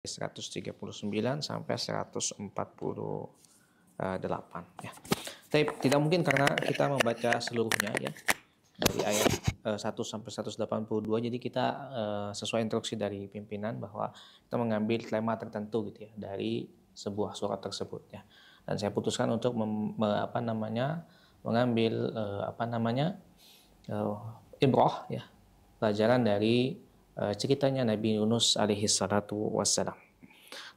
139 sampai 148 ya. Tapi tidak mungkin karena kita membaca seluruhnya ya dari ayat 1 sampai 182, jadi kita sesuai instruksi dari pimpinan bahwa kita mengambil tema tertentu gitu ya dari sebuah surat tersebut ya. Dan saya putuskan untuk mengambil ibrah ya, pelajaran dari ceritanya Nabi Yunus alaihi salatu wassalam.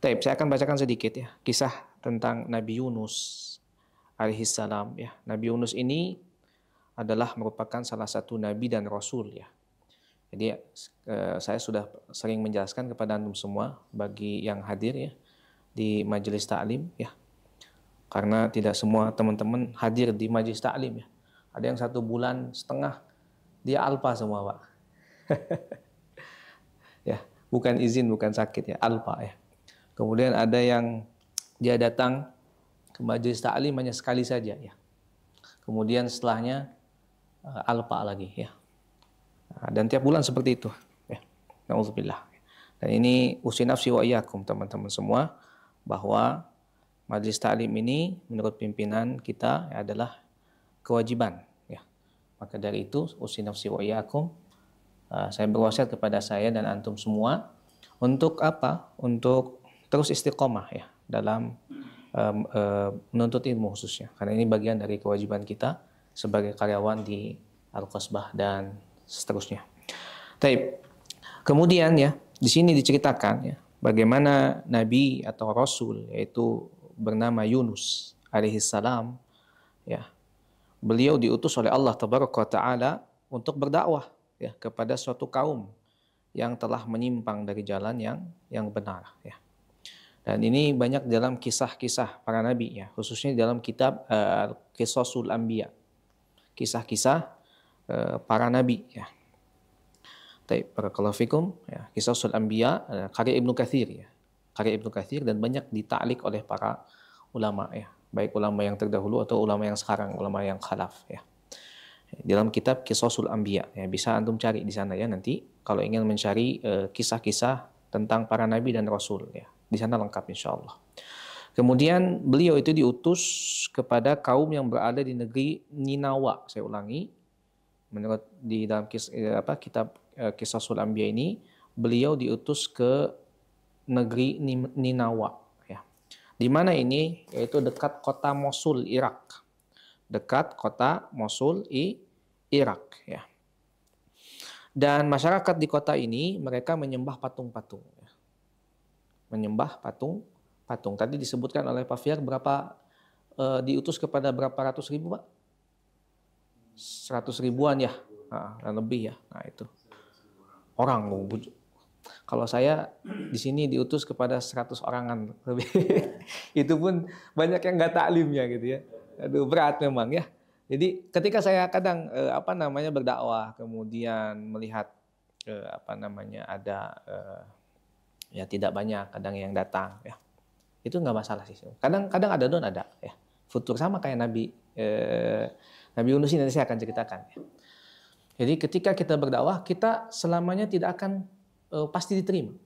Baik, saya akan bacakan sedikit ya kisah tentang Nabi Yunus alaihi salam ya. Nabi Yunus ini adalah merupakan salah satu nabi dan rasul ya. Jadi saya sudah sering menjelaskan kepada antum semua bagi yang hadir ya di majelis taklim ya. Karena tidak semua teman-teman hadir di majelis taklim ya. Ada yang 1,5 bulan dia alpa semua, Pak. Ya, bukan izin, bukan sakit ya, alpa ya. Kemudian ada yang dia datang ke majelis taklim hanya sekali saja ya. Kemudian setelahnya alpa lagi ya. Dan tiap bulan seperti itu ya. Nauzubillah. Dan ini usi nafsi wa iyyakum teman-teman semua bahwa majelis taklim ini menurut pimpinan kita adalah kewajiban ya. Maka dari itu usi nafsi wa iyyakum, saya berwasiat kepada saya dan antum semua untuk apa? Untuk terus istiqomah ya dalam menuntut ilmu khususnya. Karena ini bagian dari kewajiban kita sebagai karyawan di Al-Qasbah dan seterusnya. Taib. Kemudian ya, di sini diceritakan ya bagaimana nabi atau rasul yaitu bernama Yunus alaihi salam ya. Beliau diutus oleh Allah tabaraka taala untuk berdakwah ya kepada suatu kaum yang telah menyimpang dari jalan yang benar ya. Dan ini banyak dalam kisah-kisah para nabi ya, khususnya dalam kitab Qisasul Anbiya. Kisah-kisah para nabi ya. Baik, barakallahu fikum ya, Qisasul Anbiya karya Ibnu Katsir ya. Karya Ibnu Katsir dan banyak ditaklik oleh para ulama ya, baik ulama yang terdahulu atau ulama yang sekarang, ulama yang khalaf ya. Dalam kitab Qisasul Anbiya ya, bisa antum cari di sana ya nanti kalau ingin mencari kisah-kisah tentang para nabi dan rasul ya. Di sana lengkap insyaallah. Kemudian beliau itu diutus kepada kaum yang berada di negeri Ninawa. Saya ulangi, menurut di dalam kitab Qisasul Anbiya ini, beliau diutus ke negeri Ninawa ya. Di mana ini? Yaitu dekat kota Mosul, Irak. Dekat kota Mosul, Irak ya. Dan masyarakat di kota ini mereka menyembah patung-patung ya. Menyembah patung. Tadi disebutkan oleh Pak Fiar berapa diutus kepada berapa ratus ribu, Pak? 100 ribuan ya. Dan lebih ya. Nah, itu. Orang. Kalau saya di sini diutus kepada 100 orangan lebih. Itu pun banyak yang enggak taklimnya gitu ya. Aduh, berat memang ya. Jadi ketika saya kadang berdakwah kemudian melihat ada ya tidak banyak kadang yang datang ya. Itu nggak masalah sih. Kadang ada ada ya. Futur sama kayak Nabi Yunus ini nanti saya akan ceritakan ya. Jadi ketika kita berdakwah kita selamanya tidak akan pasti diterima.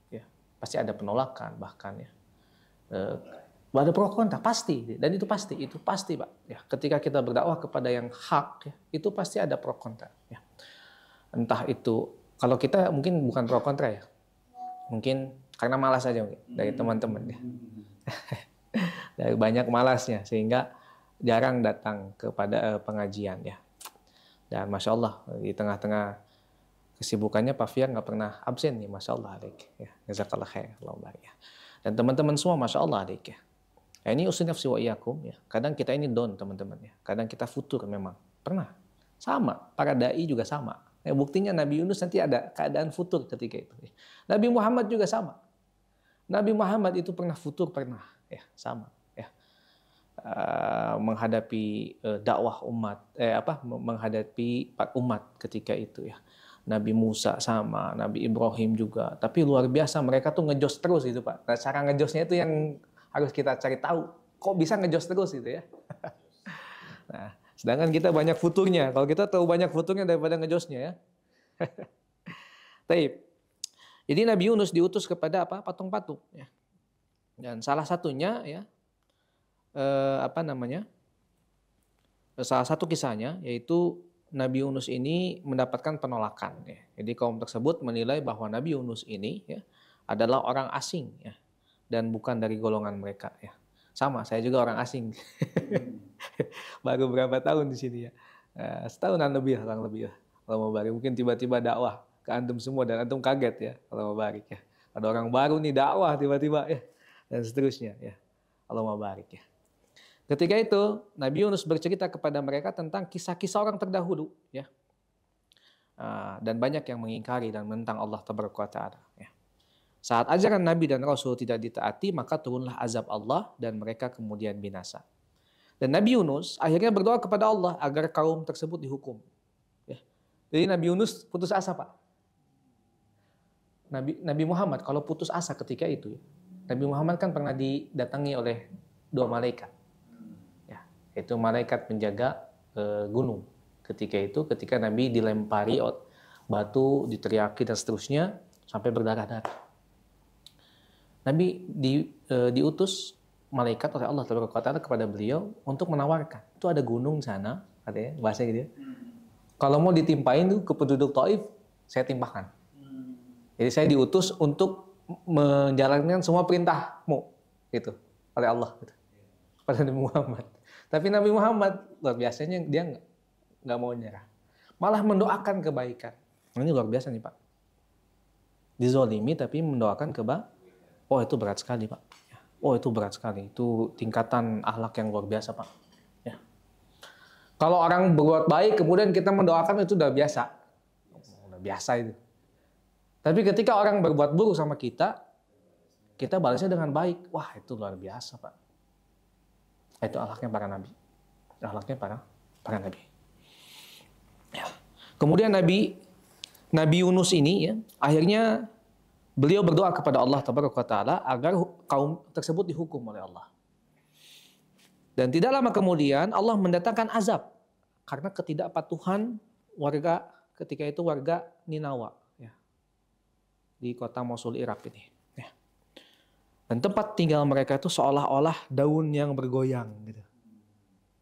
Ya. Pasti ada penolakan bahkan ya. Ada pro kontra pasti dan itu pasti Pak ya. Ketika kita berdakwah kepada yang hak ya, itu pasti ada pro kontra ya. Entah itu kalau kita mungkin bukan pro kontra ya. Mungkin karena malas aja mungkin dari teman-teman ya. Dari banyak malasnya sehingga jarang datang kepada pengajian ya. Dan Masya Allah di tengah-tengah kesibukannya Pak Fiar nggak pernah absen nih, Masya Allah alaik ya. Jazakallah khair ya. Dan teman-teman semua Masya Allah alaik ya. Ya, ini usul nafsi wa iyyakum ya. Kadang kita ini down teman-teman ya. Kadang kita futur memang. Pernah. Sama. Para dai juga sama. Ya, buktinya Nabi Yunus nanti ada keadaan futur ketika itu. Ya. Nabi Muhammad juga sama. Nabi Muhammad itu pernah futur, pernah. Ya, sama. Ya. Menghadapi dakwah umat. Menghadapi umat ketika itu ya. Nabi Musa sama, Nabi Ibrahim juga. Tapi luar biasa mereka tuh ngejos terus itu Pak. Nah, cara ngejosnya itu yang harus kita cari tahu. Kok bisa ngejos terus gitu ya. Nah, sedangkan kita banyak futurnya. Kalau kita tahu banyak futurnya daripada ngejosnya ya. Taib. Jadi Nabi Yunus diutus kepada apa? Patung-patung. Ya. Dan salah satunya ya apa namanya? Salah satu kisahnya yaitu Nabi Yunus ini mendapatkan penolakan. Ya. Jadi kaum tersebut menilai bahwa Nabi Yunus ini ya, adalah orang asing ya, dan bukan dari golongan mereka ya. Sama, saya juga orang asing. Baru berapa tahun di sini ya? Setahunan lebih, kurang lebih ya. Kalau mau balik, mungkin tiba-tiba dakwah ke antum semua dan antum kaget ya kalau mau balik ya. Ada orang baru nih dakwah tiba-tiba ya, dan seterusnya ya. Allah mau barik ya. Ketika itu Nabi Yunus bercerita kepada mereka tentang kisah-kisah orang terdahulu ya. Dan banyak yang mengingkari dan menentang Allah Tabaraka wa Ta'ala ya. Saat ajaran Nabi dan Rasul tidak ditaati, maka turunlah azab Allah dan mereka kemudian binasa. Dan Nabi Yunus akhirnya berdoa kepada Allah agar kaum tersebut dihukum. Ya. Jadi Nabi Yunus putus asa, Pak. Nabi Muhammad kalau putus asa ketika itu, Nabi Muhammad kan pernah didatangi oleh 2 malaikat. Ya, itu malaikat penjaga gunung. Ketika Nabi dilempari batu, diteriaki dan seterusnya sampai berdarah-darah. Nabi diutus malaikat oleh Allah Taala kepada beliau untuk menawarkan. Itu ada gunung di sana, katanya bahasa gitu ya. Kalau mau ditimpain tuh ke penduduk Taif, saya timpakan. Jadi saya diutus untuk menjalankan semua perintahmu, gitu, oleh Allah, gitu, pada Nabi Muhammad. Tapi Nabi Muhammad luar biasanya dia nggak mau nyerah, malah mendoakan kebaikan. Ini luar biasa nih Pak. Dizolimi tapi mendoakan kebaikan. Oh itu berat sekali Pak. Oh itu berat sekali. Itu tingkatan akhlak yang luar biasa Pak. Ya. Kalau orang berbuat baik kemudian kita mendoakan itu udah biasa. Udah biasa itu. Tapi ketika orang berbuat buruk sama kita balasnya dengan baik. Wah itu luar biasa Pak. Itu akhlaknya para nabi. Akhlaknya para nabi. Ya. Kemudian Nabi Yunus ini ya, akhirnya beliau berdoa kepada Allah Taala agar kaum tersebut dihukum oleh Allah. Dan tidak lama kemudian Allah mendatangkan azab karena ketidakpatuhan warga ketika itu warga Ninawa ya, di kota Mosul Irak ini. Ya. Dan tempat tinggal mereka itu seolah-olah daun yang bergoyang gitu,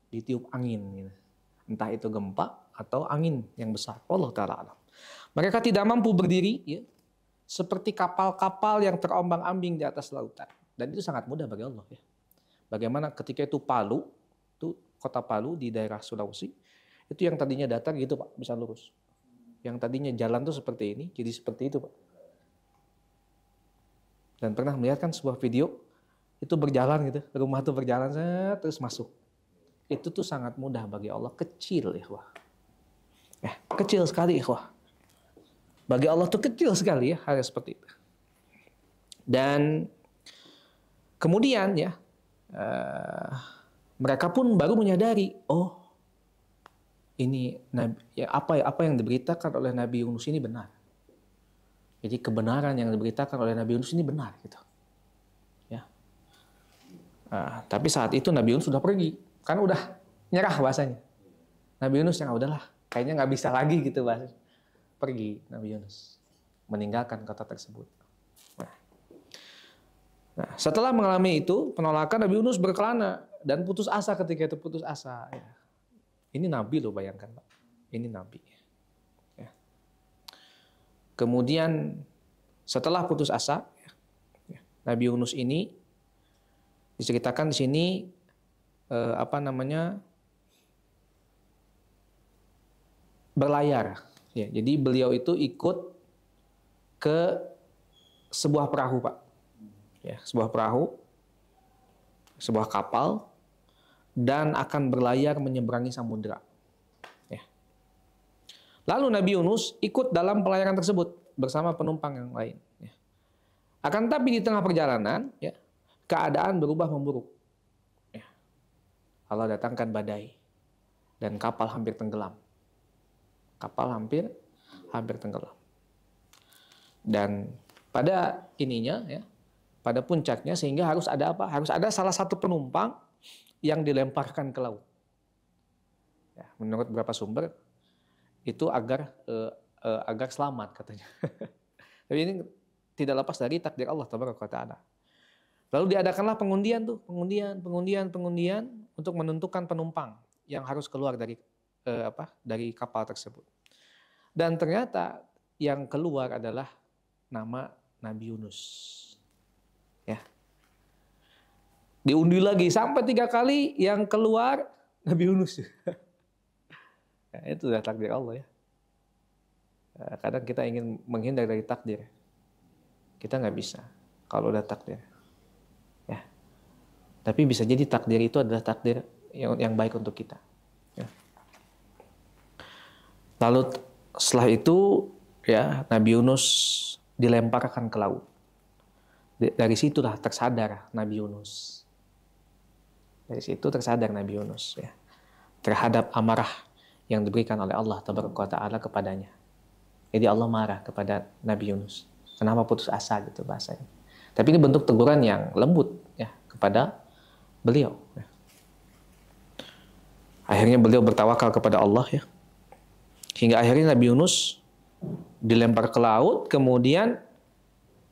ditiup angin gitu. Entah itu gempa atau angin yang besar. Allah Taala alam. Mereka tidak mampu berdiri ya, seperti kapal-kapal yang terombang-ambing di atas lautan. Dan itu sangat mudah bagi Allah ya. Bagaimana ketika itu Palu, itu kota Palu di daerah Sulawesi, itu yang tadinya datar gitu Pak, bisa lurus. Yang tadinya jalan tuh seperti ini, jadi seperti itu Pak. Dan pernah melihat kan sebuah video, itu berjalan gitu, rumah tuh berjalan terus masuk. Itu tuh sangat mudah bagi Allah, kecil ikhwah. Kecil sekali ikhwah. Bagi Allah tuh kecil sekali ya hal seperti itu. Dan kemudian ya mereka pun baru menyadari, oh ini ya, apa yang diberitakan oleh Nabi Yunus ini benar. Jadi kebenaran yang diberitakan oleh Nabi Yunus ini benar gitu. Ya. Tapi saat itu Nabi Yunus sudah pergi, kan udah nyerah bahasanya. Nabi Yunus yang udahlah, kayaknya nggak bisa lagi gitu bahasanya. Pergi Nabi Yunus, meninggalkan kota tersebut. Nah, setelah mengalami itu penolakan, Nabi Yunus berkelana dan putus asa. Ketika itu putus asa. Ya. Ini Nabi loh, bayangkan Pak. Ini Nabi. Ya. Kemudian setelah putus asa, ya, Nabi Yunus ini diceritakan di sini berlayar. Ya, jadi beliau itu ikut ke sebuah perahu Pak. Ya, sebuah perahu, sebuah kapal, dan akan berlayar menyeberangi samudera. Ya. Lalu Nabi Yunus ikut dalam pelayaran tersebut bersama penumpang yang lain. Ya. Akan tapi di tengah perjalanan, ya, keadaan berubah memburuk. Ya. Allah datangkan badai dan kapal hampir tenggelam. Kapal hampir tenggelam. Dan pada ininya ya, pada puncaknya sehingga harus ada apa? Harus ada salah satu penumpang yang dilemparkan ke laut. Ya, menurut beberapa sumber itu agar selamat katanya. Tapi ini tidak lepas dari takdir Allah tabaraka wa taala. Lalu diadakanlah pengundian untuk menentukan penumpang yang harus keluar dari kapal tersebut. Dan ternyata yang keluar adalah nama Nabi Yunus. Ya. Diundi lagi sampai 3 kali, yang keluar Nabi Yunus. Ya, itu udah takdir Allah ya. Kadang kita ingin menghindar dari takdir, kita nggak bisa kalau udah takdir. Ya. Tapi bisa jadi takdir itu adalah takdir yang baik untuk kita. Ya. Lalu setelah itu ya Nabi Yunus dilemparkan ke laut. Dari situlah tersadar Nabi Yunus. Dari situ tersadar Nabi Yunus ya, terhadap amarah yang diberikan oleh Allah Taala kepadanya. Jadi Allah marah kepada Nabi Yunus. Kenapa putus asa gitu bahasanya. Tapi ini bentuk teguran yang lembut ya kepada beliau. Ya. Akhirnya beliau bertawakal kepada Allah ya. Hingga akhirnya Nabi Yunus dilempar ke laut, kemudian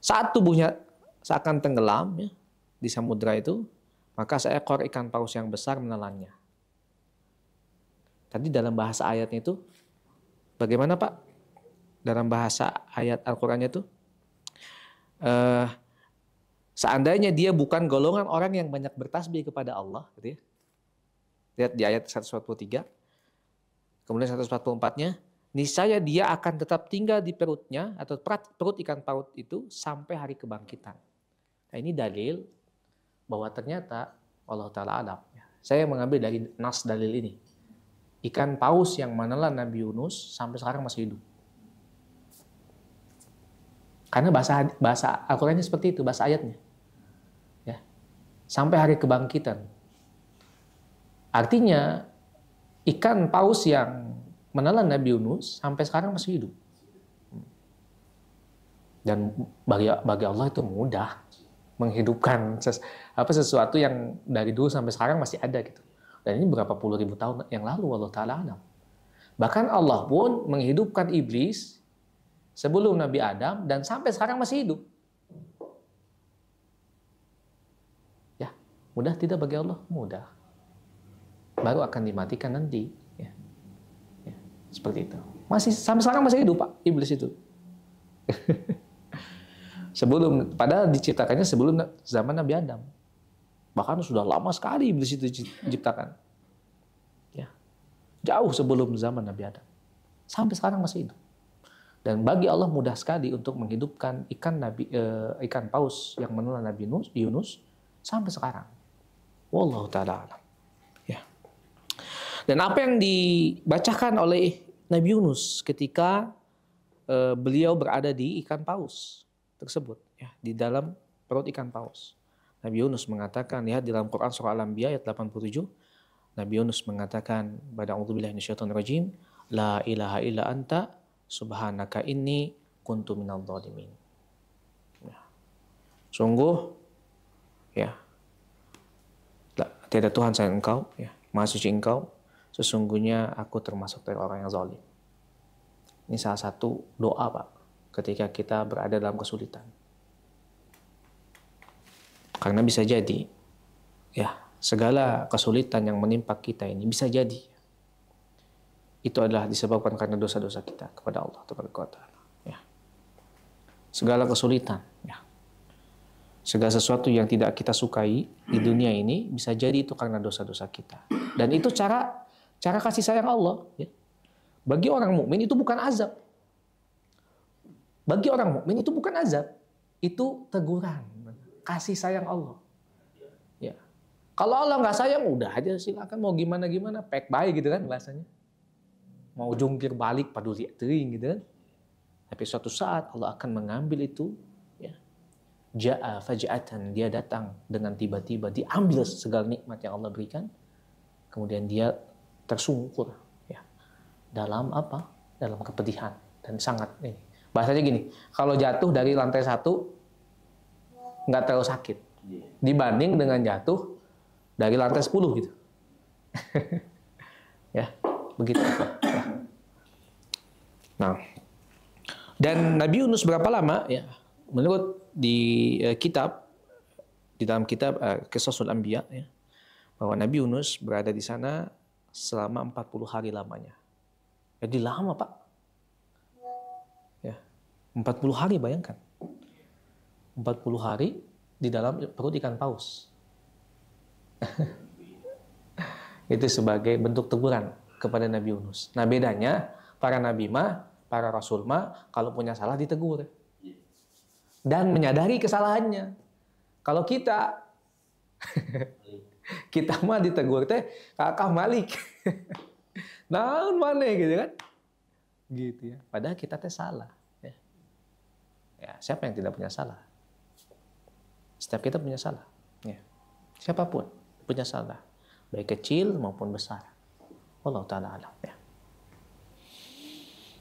saat tubuhnya seakan tenggelam ya, di samudra itu, maka seekor ikan paus yang besar menelannya. Tadi dalam bahasa ayatnya itu, bagaimana Pak? Dalam bahasa ayat Al-Qurannya itu, seandainya dia bukan golongan orang yang banyak bertasbih kepada Allah, gitu ya. Lihat di ayat 143, kemudian 144-nya, niscaya dia akan tetap tinggal di perutnya atau perut ikan paus itu sampai hari kebangkitan. Nah ini dalil bahwa ternyata Allah Ta'ala alam. Saya mengambil dari nas dalil ini. Ikan paus yang menelan Nabi Yunus sampai sekarang masih hidup. Karena bahasa Al-Qurannya seperti itu, bahasa ayatnya. Ya. Sampai hari kebangkitan. Artinya ikan paus yang menelan Nabi Yunus sampai sekarang masih hidup. Dan bagi Allah itu mudah menghidupkan sesuatu yang dari dulu sampai sekarang masih ada gitu. Dan ini berapa puluh ribu tahun yang lalu Allah Ta'ala alam. Bahkan Allah pun menghidupkan iblis sebelum Nabi Adam dan sampai sekarang masih hidup. Ya, mudah tidak bagi Allah? Mudah. Baru akan dimatikan nanti. Ya. Ya, seperti itu. Masih sampai sekarang masih hidup Pak, iblis itu. Padahal diciptakannya sebelum zaman Nabi Adam. Bahkan sudah lama sekali iblis itu diciptakan. Ya. Jauh sebelum zaman Nabi Adam. Sampai sekarang masih hidup. Dan bagi Allah mudah sekali untuk menghidupkan ikan paus yang menelan Nabi Yunus sampai sekarang. Wallahu ta'ala alam. Ya. Dan apa yang dibacakan oleh Nabi Yunus ketika beliau berada di ikan paus tersebut ya, di dalam perut ikan paus. Nabi Yunus mengatakan, lihat di dalam Quran surah Al-Anbiya ayat 87, Nabi Yunus mengatakan, "A'udzubillahi minasyaitonirrajim, la ilaha illa anta subhanaka inni kuntu minadh dhalimin." Ya. Sungguh ya, tiada Tuhan selain Engkau, ya, Maha Suci Engkau, sesungguhnya aku termasuk dari orang yang zalim. Ini salah satu doa Pak, ketika kita berada dalam kesulitan. Karena bisa jadi, ya, segala kesulitan yang menimpa kita ini bisa jadi itu adalah disebabkan karena dosa-dosa kita kepada Allah Taala. Ya. Segala kesulitan, ya, segala sesuatu yang tidak kita sukai di dunia ini bisa jadi itu karena dosa-dosa kita. Dan itu cara kasih sayang Allah. Ya. Bagi orang mukmin itu bukan azab. Bagi orang mukmin itu bukan azab, itu teguran, kasih sayang Allah. Ya. Kalau Allah nggak sayang, udah aja silakan mau gimana pek baik gitu kan bahasanya. Mau jungkir balik paduli teuing gitu kan. Tapi suatu saat Allah akan mengambil itu, ya. Ja'a faj'atan, dia datang dengan tiba-tiba, diambil segala nikmat yang Allah berikan, kemudian dia tersungkur, ya. Dalam apa? Dalam kepedihan dan sangat ini. Bahasanya gini, kalau jatuh dari lantai 1 nggak terlalu sakit, dibanding dengan jatuh dari lantai 10 gitu. Ya, begitu. Ya. Nah, dan Nabi Yunus berapa lama? Ya, menurut kitab, di dalam kitab Qisasul Anbiya, ya, bahwa Nabi Yunus berada di sana selama 40 hari lamanya. Jadi lama, Pak. Ya, 40 hari, bayangkan. 40 hari di dalam perut ikan paus. Itu sebagai bentuk teguran kepada Nabi Yunus. Nah, bedanya para nabi mah, para rasul mah kalau punya salah ditegur dan menyadari kesalahannya. Kalau kita kita mah ditegur teh kakak Malik. Naon maneh gitu kan? Gitu ya. Padahal kita teh salah, ya. Ya, siapa yang tidak punya salah? Setiap kita punya salah, ya. Siapapun punya salah, baik kecil maupun besar. Wallahu taala alam, ya.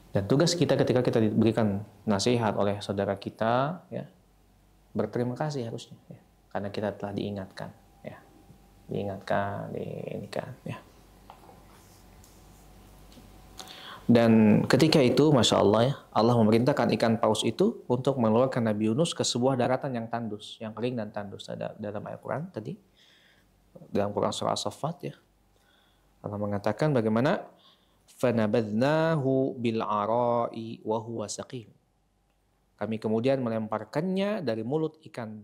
Dan tugas kita ketika kita diberikan nasihat oleh saudara kita, ya, berterima kasih harusnya, ya, karena kita telah diingatkan, ya, diingatkan, diinikan, ya. Dan ketika itu, masya Allah, ya, Allah memerintahkan ikan paus itu untuk mengeluarkan Nabi Yunus ke sebuah daratan yang tandus, yang kering dan tandus. Ada dalam Al-Quran tadi, dalam Quran surah As-Saffat, ya, Allah mengatakan bagaimana fanabadnahu bil ara'i wa huwa saqim. Kami kemudian melemparkannya dari mulut ikan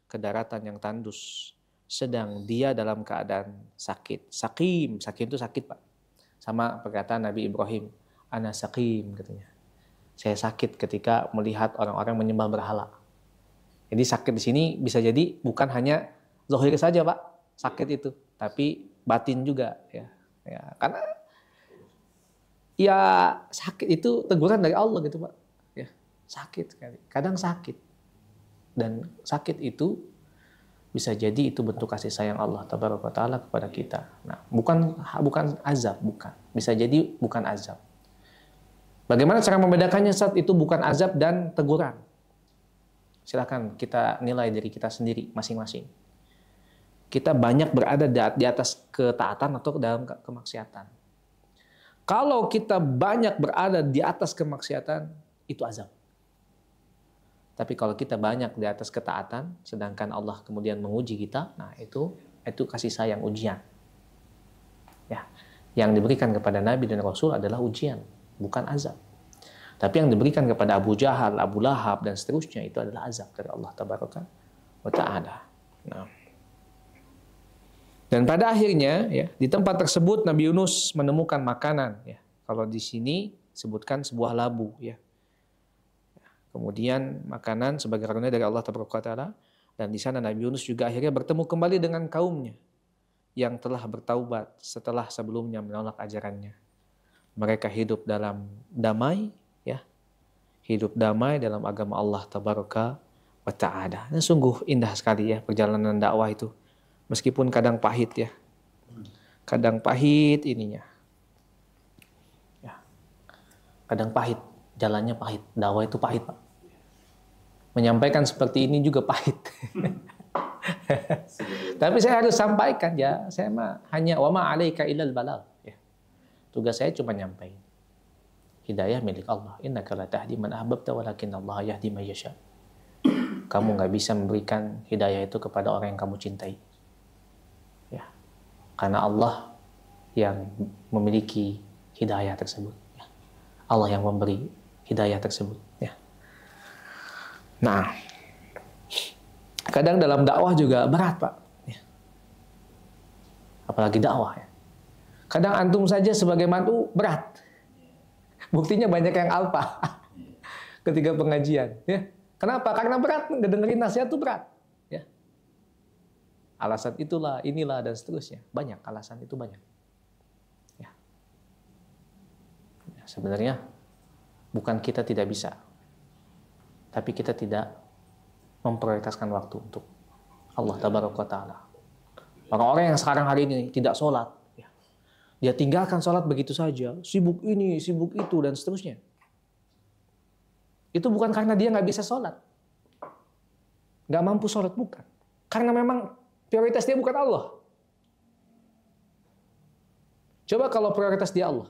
ke daratan yang tandus, sedang dia dalam keadaan sakit. Sakim, sakim itu sakit, Pak. Sama perkataan Nabi Ibrahim, ana saqim, katanya. Saya sakit ketika melihat orang-orang menyembah berhala. Jadi sakit di sini bisa jadi bukan hanya zahir saja, Pak, sakit itu, tapi batin juga, ya. Ya, karena ya sakit itu teguran dari Allah gitu, Pak. Ya, sakit sekali. Kadang sakit. Dan sakit itu bisa jadi itu bentuk kasih sayang Allah tabaraka taala kepada kita. Nah, bukan azab, bukan. Bisa jadi bukan azab. Bagaimana cara membedakannya saat itu bukan azab dan teguran? Silakan kita nilai diri kita sendiri masing-masing. Kita banyak berada di atas ketaatan atau dalam kemaksiatan. Kalau kita banyak berada di atas kemaksiatan, itu azab. Tapi kalau kita banyak di atas ketaatan, sedangkan Allah kemudian menguji kita, nah itu kasih sayang, ujian. Ya, yang diberikan kepada Nabi dan Rasul adalah ujian, bukan azab. Tapi yang diberikan kepada Abu Jahal, Abu Lahab dan seterusnya itu adalah azab dari Allah Tabaraka wa Ta'ala. Nah. Dan pada akhirnya, ya, di tempat tersebut Nabi Yunus menemukan makanan. Ya. Kalau di sini sebutkan sebuah labu, ya. Kemudian makanan sebagai karunia dari Allah Taala, dan di sana Nabi Yunus juga akhirnya bertemu kembali dengan kaumnya yang telah bertaubat setelah sebelumnya menolak ajarannya. Mereka hidup dalam damai, ya, hidup damai dalam agama Allah Tabaraka wa Ta'ala. Ini sungguh indah sekali, ya, perjalanan dakwah itu, meskipun kadang pahit, ya, kadang pahit ininya, ya, kadang pahit. Jalannya pahit, dakwah itu pahit, Pak. Menyampaikan seperti ini juga pahit. Tapi saya harus sampaikan, ya. Saya mah hanya wa ma 'alaika illal balagh, ya. Tugas saya cuma nyampein. Hidayah milik Allah. Innaka la tahdi man ahbabta walakin Allah yahdi man yasha. Kamu nggak bisa memberikan hidayah itu kepada orang yang kamu cintai. Ya. Karena Allah yang memiliki hidayah tersebut. Ya. Allah yang memberi hidayah tersebut, ya. Nah, kadang dalam dakwah juga berat, Pak, ya. Apalagi dakwah, ya. Kadang antum saja sebagai mantu berat. Buktinya banyak yang alpa ketika pengajian, ya. Kenapa? Karena berat, ngedengerin nasihat itu berat, ya. Alasan itulah, inilah dan seterusnya. Banyak alasan itu, banyak. Ya. Ya, sebenarnya bukan kita tidak bisa, tapi kita tidak memprioritaskan waktu untuk Allah Tabaraka Ta'ala. Orang-orang yang sekarang hari ini tidak sholat, ya, dia tinggalkan sholat begitu saja, sibuk ini, sibuk itu, dan seterusnya. Itu bukan karena dia nggak bisa sholat, nggak mampu sholat, bukan. Karena memang prioritas dia bukan Allah. Coba kalau prioritas dia Allah,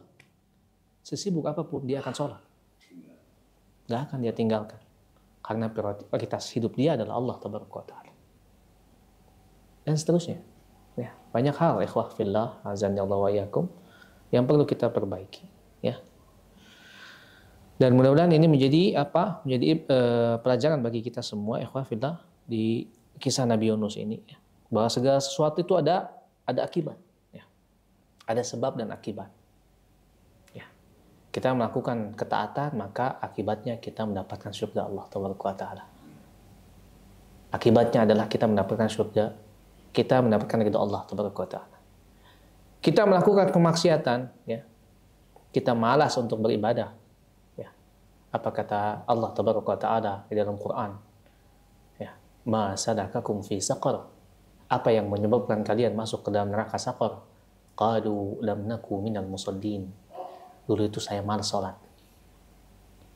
sesibuk apapun dia akan sholat. Gak akan dia tinggalkan. karena prioritas hidup dia adalah Allah Taala. Dan seterusnya. Ya, banyak hal ikhwah fillah azan Allah wa iyyakum yang perlu kita perbaiki, ya. Dan mudah-mudahan ini menjadi pelajaran bagi kita semua ikhwah fillah di kisah Nabi Yunus ini, ya. Bahwa segala sesuatu itu ada akibat, ya. Ada sebab dan akibat. Ya. Kita melakukan ketaatan, maka akibatnya kita mendapatkan surga Allah Taala. Akibatnya adalah kita mendapatkan surga, kita mendapatkan ridha Allah Taala. Kita melakukan kemaksiatan, ya. Kita malas untuk beribadah, ya. Apa kata Allah Taala di dalam Quran? Ya, ma salakakum fi saqar? Apa yang menyebabkan kalian masuk ke dalam neraka saqar? Qalu lam naku minal musallin. Dulu itu saya malas sholat.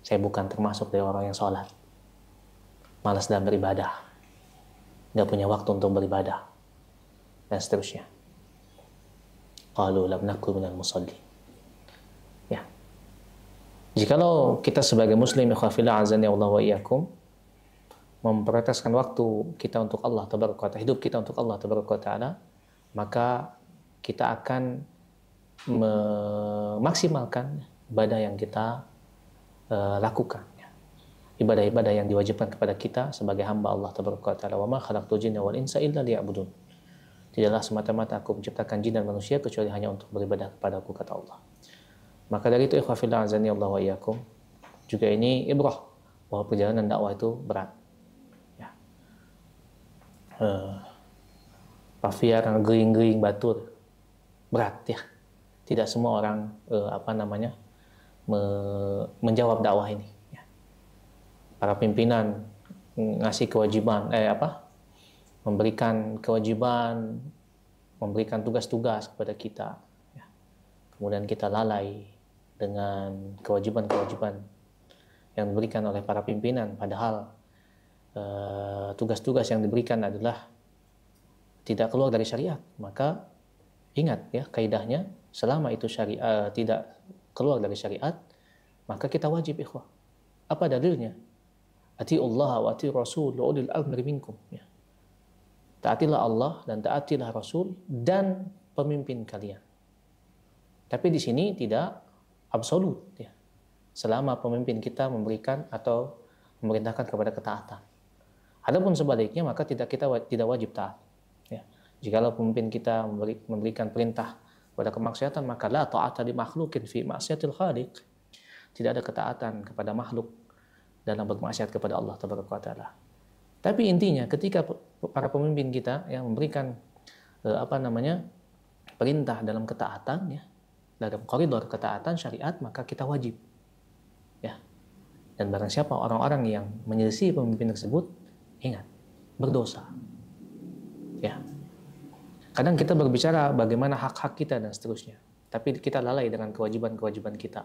Saya bukan termasuk dari orang yang sholat. Malas dalam beribadah. Nggak punya waktu untuk beribadah. Dan seterusnya. Qalu lam naku minal musallin. Ya. Jikalau kita sebagai muslim ikhwafillah azani Allah wa iyyakum memprioritaskan waktu kita untuk Allah tabaraka wa ta'ala, hidup kita untuk Allah tabaraka wa ta'ala, maka kita akan memaksimalkan ibadah yang kita lakukan, ibadah-ibadah yang diwajibkan kepada kita sebagai hamba Allah tabaraka wa ta'ala. Wa ma khalaqtul jinna wal insa illa liya'budun. Tidaklah semata-mata aku menciptakan jin dan manusia kecuali hanya untuk beribadah kepada aku, kata Allah. Maka dari itu ikhwah fillah azani Allah wa iyyakum, juga ini ibrah bahwa perjalanan dakwah itu berat, ya. Pafiar gering-gering batur berat, ya. Tidak semua orang menjawab dakwah ini, ya. Para pimpinan ngasih kewajiban memberikan kewajiban, memberikan tugas-tugas kepada kita, ya. Kemudian kita lalai dengan kewajiban-kewajiban yang diberikan oleh para pimpinan, padahal tugas-tugas yang diberikan adalah tidak keluar dari syariat. Maka ingat, ya, kaidahnya, selama itu syariat tidak keluar dari syariat, maka kita wajib ikhwah. Apa dalilnya? Atiullah wa ati rasul wa ulil amri minkum, ya. Taatilah Allah dan taatilah Rasul dan pemimpin kalian. Tapi di sini tidak absolut, ya. Selama pemimpin kita memberikan atau memerintahkan kepada ketaatan. Adapun sebaliknya, maka kita tidak wajib taat, ya. Jikalau pemimpin kita memberikan perintah pada kemaksiatan, maka la ta'ata li makhluqin fi ma'siyatil khaliq. Tidak ada ketaatan kepada makhluk dalam bermaksiat kepada Allah tabaraka wa taala. Tapi intinya ketika para pemimpin kita yang memberikan perintah dalam ketaatan, ya, dalam koridor ketaatan syariat, maka kita wajib, ya. Dan barang siapa orang-orang yang menyelisih pemimpin tersebut, ingat, berdosa, ya. Kadang kita berbicara bagaimana hak-hak kita dan seterusnya, tapi kita lalai dengan kewajiban-kewajiban kita,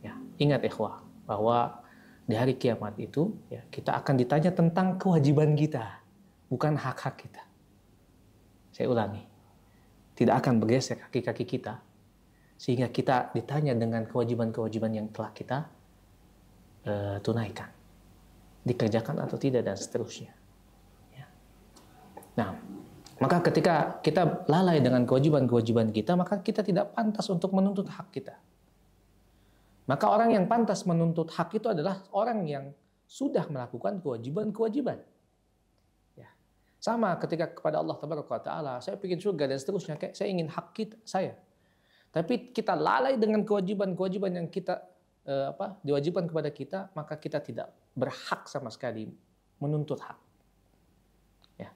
ya. Ingat ikhwah, bahwa di hari kiamat itu, ya, kita akan ditanya tentang kewajiban kita, bukan hak-hak kita. Saya ulangi, tidak akan bergeser kaki-kaki kita, sehingga kita ditanya dengan kewajiban-kewajiban yang telah kita tunaikan, dikerjakan atau tidak, dan seterusnya, ya. Nah, maka ketika kita lalai dengan kewajiban-kewajiban kita, maka kita tidak pantas untuk menuntut hak kita. Maka orang yang pantas menuntut hak itu adalah orang yang sudah melakukan kewajiban-kewajiban. Ya. Sama ketika kepada Allah Taala, saya ingin surga dan seterusnya, kayak saya ingin hak saya. Tapi kita lalai dengan kewajiban-kewajiban yang kita diwajibkan kepada kita, maka kita tidak berhak sama sekali menuntut hak. Ya.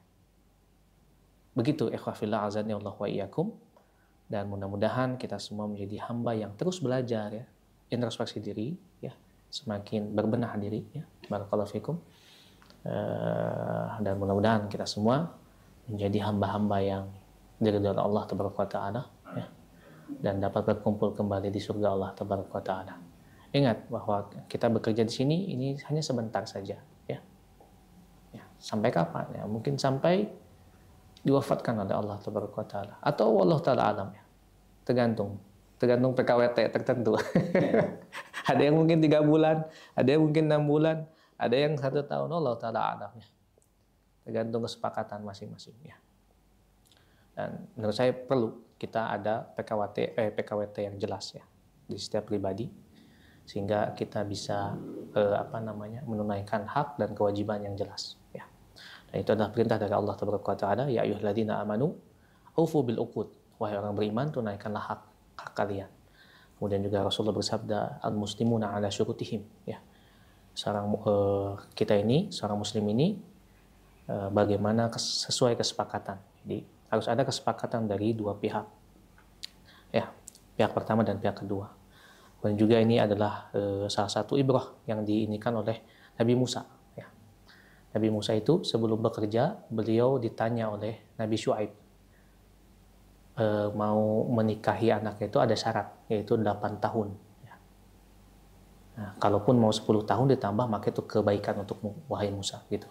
Begitu ikhwah fillah azani Allah wa iyyakum, dan mudah-mudahan kita semua menjadi hamba yang terus belajar, ya, introspeksi diri, ya, semakin berbenah diri, ya. Barakallahu fikum. Dan mudah-mudahan kita semua menjadi hamba-hamba yang diridhoi Allah tabaraka wa taala, ya, dan dapat berkumpul kembali di surga Allah tabaraka wa taala. Ingat bahwa kita bekerja di sini ini hanya sebentar saja, ya. Ya, sampai kapan? Ya, mungkin sampai diwafatkan oleh Allah tabaraka wa taala, atau Allah taala alam, ya. Tergantung PKWT tertentu. Ada yang mungkin 3 bulan, ada yang mungkin 6 bulan, Ada yang 1 tahun, Allah taala alam ya. Tergantung kesepakatan masing-masing ya. Dan menurut saya perlu kita ada PKWT yang jelas ya di setiap pribadi, sehingga kita bisa menunaikan hak dan kewajiban yang jelas ya. Dan itu adalah perintah dari Allah Taala, ya ayyuhalladzina amanu aufu bil uqud, wahai orang beriman tunaikanlah hak kalian. Kemudian juga Rasulullah bersabda, al muslimuna ala syurutihim ya. Seorang muslim ini bagaimana sesuai kesepakatan. Jadi harus ada kesepakatan dari dua pihak ya, pihak pertama dan pihak kedua. Dan juga ini adalah salah satu ibrah yang diinikan oleh Nabi Musa ya. Nabi Musa itu sebelum bekerja, beliau ditanya oleh Nabi Syuaib, mau menikahi anaknya itu ada syarat, yaitu 8 tahun ya. Nah, kalaupun mau 10 tahun ditambah, maka itu kebaikan untukmu wahai Musa gitu.